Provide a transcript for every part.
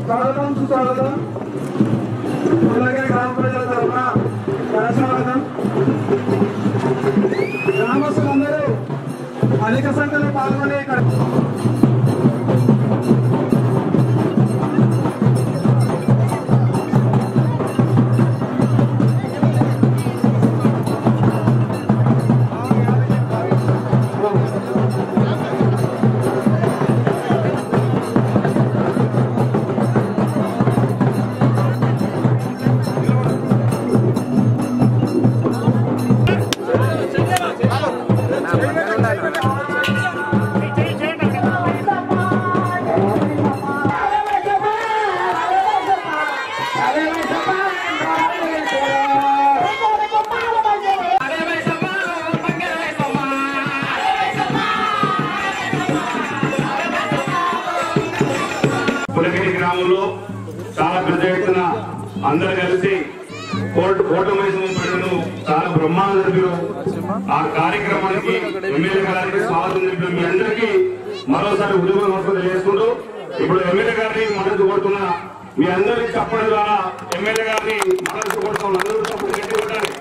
स्वागतम सुस्वागतम ग्राम प्रजల తరపున స్వాగతం గ్రామస్తులందరూ అధిక సంఖ్యలో పాల్గొనే చాలా పెద్ద ఎత్తున అందరూ కలిసి కోటమైసమ్మ పండుగను చాలా బ్రహ్మాండ జరిపారు. ఆ కార్యక్రమానికి ఎమ్మెల్యే గారికి స్వాగతం చెప్పిన మీ అందరికీ మరోసారి ఉద్యోగం నమస్కారం తెలియజేసుకుంటూ ఇప్పుడు ఎమ్మెల్యే గారిని మద్దతు కొడుతున్న మీ అందరికీ చెప్పడం ద్వారా ఎమ్మెల్యే గారిని మద్దతు కొడుతున్న అందరూ తప్పుడు గట్టి కొట్టాలి.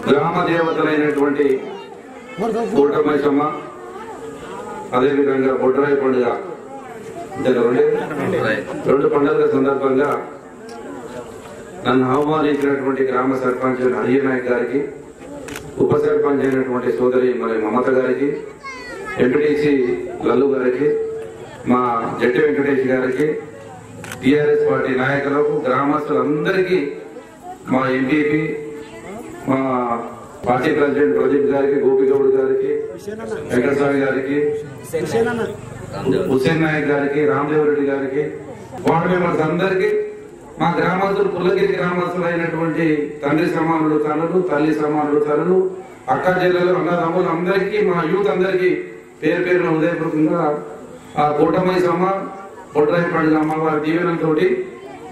గ్రామ దేవతలైనటువంటి కోటమైసమ్మ అదేవిధంగా బొడ్రాయి పండుగ రెండు పండుగల సందర్భంగా నన్ను ఆహ్వానించినటువంటి గ్రామ సర్పంచ్ హరియ్ నాయక్ గారికి, ఉప సర్పంచ్ అయినటువంటి సోదరి మరి మమత గారికి, ఎంపీటీసీ లల్లు గారికి, మా జట్టి వెంకటేష్ గారికి, టీఆర్ఎస్ పార్టీ నాయకులకు, గ్రామస్తులందరికీ, మా ఎంపీపీ, మా పార్టీ ప్రెసిడెంట్ ప్రదీప్ గారికి, గోపిగౌడ్ గారికి, వెంకటస్వామి గారికి, హుసేన్ నాయక్ గారికి, రామదేవ్ రెడ్డి గారికి, వార్డు మెంబర్స్ అందరికీ, మా గ్రామస్తులు పుల్లగిరి గ్రామస్తులు అయినటువంటి తండ్రి సమానులు తనులు, తల్లి సమానులు తనులు, అక్క చెల్లెలు, అన్నదమ్ములు అందరికీ, మా యూత్ అందరికీ పేరు పేరున హృదయపూర్వకంగా ఆ కోటమైసమ్మ బొడ్రాయి పండుగ అమ్మవారి దీవెనతో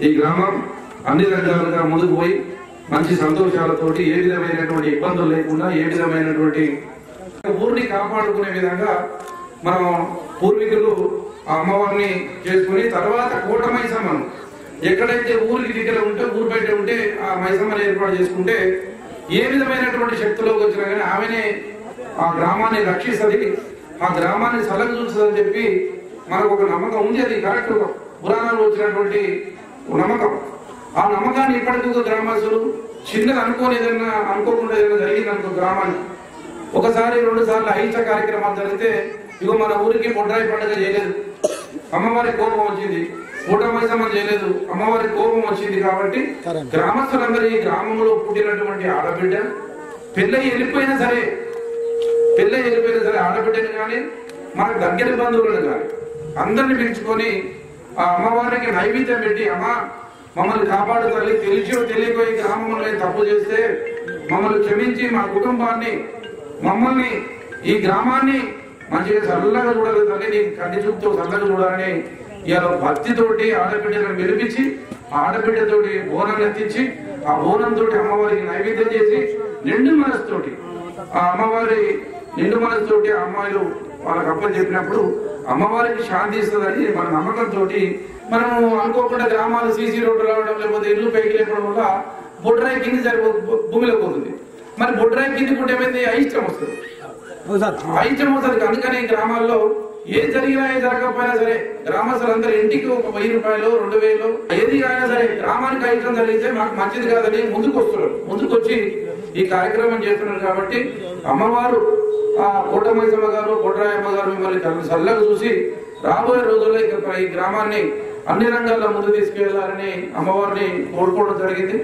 ఈ గ్రామం అన్ని రంగాలుగా ముందుకు పోయి మంచి సంతోషాలతోటి ఏ విధమైనటువంటి ఇబ్బందులు లేకుండా ఏ విధమైనటువంటి ఊరిని కాపాడుకునే విధంగా మనం పూర్వీకులు ఆ అమ్మవారిని చేసుకుని తర్వాత కోటమైసమ్మను ఎక్కడైతే ఊరికి దగ్గర ఉంటే ఊరు బయట ఉంటే ఆ మైసమ్మని ఏర్పాటు చేసుకుంటే ఏ విధమైనటువంటి శక్తిలోకి వచ్చినా కానీ ఆమెనే ఆ గ్రామాన్ని రక్షిస్తుంది, ఆ గ్రామాన్ని సలహా చూస్తుందని చెప్పి మనకు ఒక నమ్మకం ఉంది. అది కరెక్ట్ పురాణాలు వచ్చినటువంటి నమ్మకం. ఆ నమ్మకాన్ని ఇప్పటికీ గ్రామస్తులు చిన్నది ఏదైనా అనుకోకుండా ఏదైనా జరిగింది అనుకో గ్రామానికి ఒకసారి 2 సార్లు అహింస కార్యక్రమాలు జరిగితే ఇగో మన ఊరికి బొడ్రాయి పండుగ చేయలేదు, అమ్మవారి కోపం వచ్చింది, కోటమైసమ్మ చేయలేదు, అమ్మవారి కోపం వచ్చింది. కాబట్టి గ్రామస్తులందరూ ఈ గ్రామంలో పుట్టినటువంటి ఆడబిడ్డ పెళ్ళై వెళ్ళిపోయినా సరే ఆడబిడ్డని కానీ మనకు దగ్గర బంధువులను కానీ అందరిని పిలుచుకొని ఆ అమ్మవారికి నైవేద్యం పెట్టి అమ్మ మమ్మల్ని కాపాడు తల్లి, తెలిసో తెలియకో ఈ గ్రామంలో తప్పు చేస్తే మమ్మల్ని క్షమించి మా కుటుంబాన్ని మమ్మల్ని ఈ గ్రామాన్ని మంచిగా చల్లగా చూడాలి తల్లి, నీ కంటి చూపుతో చల్లగా చూడాలని ఇలా భక్తితోటి ఆడబిడ్డలను పిలిపించి ఆడబిడ్డతోటి బోనం ఎత్తించి ఆ బోనంతో అమ్మవారికి నైవేద్యం చేసి నిండు మనసుతోటి ఆ అమ్మవారి నిండు మనసుతోటి ఆ అమ్మాయిలు వాళ్ళకి అప్పని చెప్పినప్పుడు అమ్మవారికి శాంతి ఇస్తుందని మన నమ్మకంతో మనము అనుకోకుండా గ్రామాలు సీసీ రోడ్డు రావడం లేకపోతే ఇల్లు పైకి లేపడం వల్ల బొడ్రాయి కింది భూమిలో పోతుంది. మరి బొడ్రాయి కింది కూడా ఏమైంది అయిష్టం వస్తుంది. అయిష్టం వస్తుంది. అందుకని గ్రామాల్లో ఏం జరిగినా ఏం జరగకపోయినా సరే గ్రామస్తులందరూ ఇంటికి ఒక 1000 రూపాయలు 2000 ఏది అయినా సరే గ్రామానికి ఐక్యం జరిగితే మాకు మంచిది కాదని ముందుకు వస్తున్నారు. ముందుకొచ్చి ఈ కార్యక్రమం చేస్తున్నారు. కాబట్టి అమ్మవారు ఆ కోటమైసమ్మ గారు కోటరాయమ్మ గారు మిమ్మల్ని చల్లగా చూసి రాబోయే రోజుల్లో ఈ గ్రామాన్ని అన్ని రంగాల్లో ముందు తీసుకెళ్లాలని అమ్మవారిని కోరుకోవడం జరిగింది.